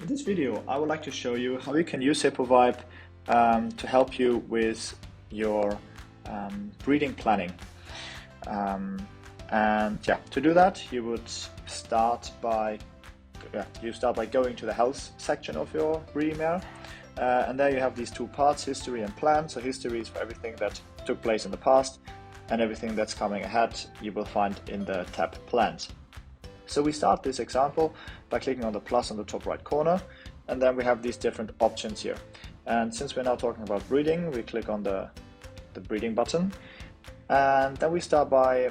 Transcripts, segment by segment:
In this video, I would like to show you how you can use Hippovibe to help you with your breeding planning. To do that, you would start by going to the health section of your breeding mare, and there you have these two parts, history and plan. So history is for everything that took place in the past, and everything that's coming ahead you will find in the tab plans. So we start this example by clicking on the plus on the top right corner, and then we have these different options here. And since we're now talking about breeding, we click on the breeding button, and then we start by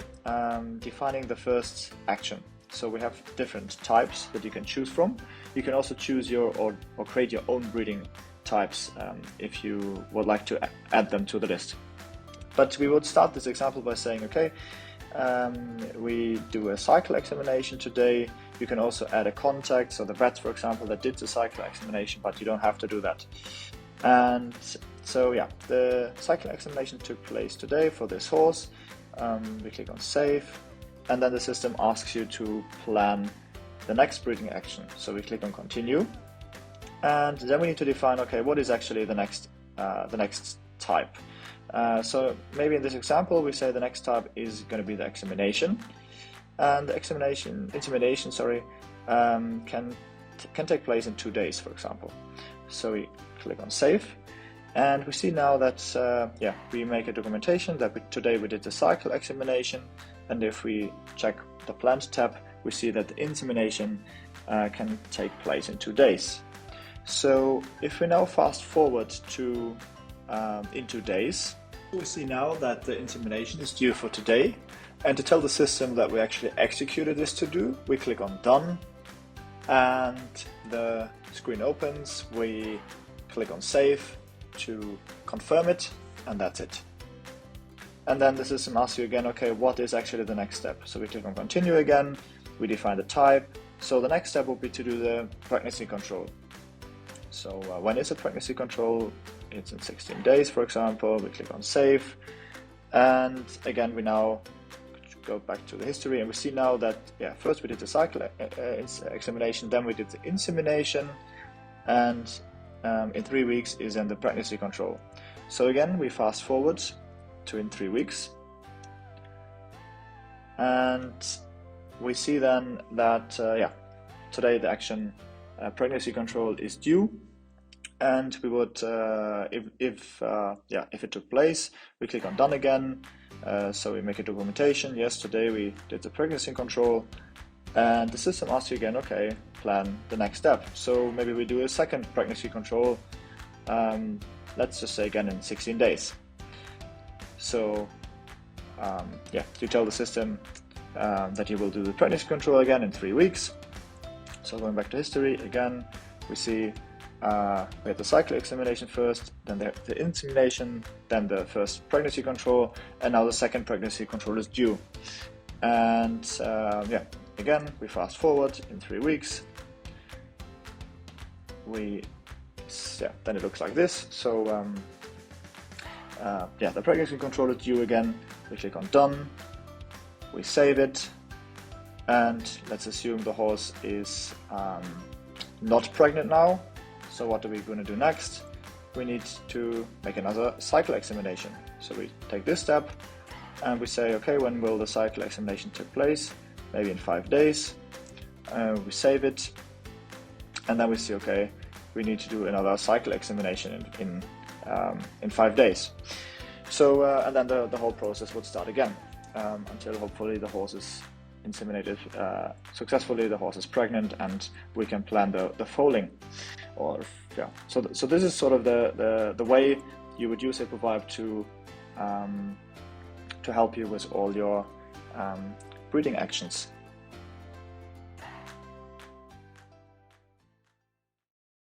defining the first action. So we have different types that you can choose from. You can also choose or create your own breeding types if you would like to add them to the list. But we would start this example by saying, okay, we do a cycle examination today. You can also add a contact, so the vet, for example, that did the cycle examination, but you don't have to do that. And so yeah, the cycle examination took place today for this horse. We click on save, and then the system asks you to plan the next breeding action. So we click on continue, and then we need to define, okay, what is actually the next type. So maybe in this example we say the next type is going to be the examination, and the insemination can take place in 2 days, for example. So we click on save, and we see now that we make a documentation that today we did the cycle examination, and if we check the planned tab, we see that the insemination can take place in 2 days. So if we now fast forward to in 2 days, we see now that the insemination is due for today, and to tell the system that we actually executed this to do, we click on done, and the screen opens. We click on save to confirm it, and that's it. And then the system asks you again, okay, what is actually the next step? So we click on continue again, we define the type. So the next step will be to do the pregnancy control. So when is a pregnancy control? It's in 16 days, for example. We click on save, and again we now go back to the history, and we see now that first we did the cycle examination, then we did the insemination, and in 3 weeks is in the pregnancy control. So again we fast forward to in 3 weeks, and we see then that today the action pregnancy control is due. And we would, if it took place, we click on done again. So we make a documentation. Yes, today we did the pregnancy control, and the system asks you again, okay, plan the next step. So maybe we do a second pregnancy control. Let's just say again in 16 days. So you tell the system that you will do the pregnancy control again in 3 weeks. So going back to history again, we see. We had the cycle examination first, then the insemination, then the first pregnancy control, and now the second pregnancy control is due. And again we fast forward in 3 weeks. Then it looks like this. So the pregnancy control is due again. We click on done, we save it, and let's assume the horse is not pregnant now. So what are we going to do next? We need to make another cycle examination. So we take this step and we say, okay, when will the cycle examination take place? Maybe in 5 days. We save it, and then we see, okay, we need to do another cycle examination in 5 days. So and then the whole process would start again until hopefully the horse is inseminated successfully, the horse is pregnant, and we can plan the foaling. So this is sort of the way you would use Hippovibe to help you with all your breeding actions.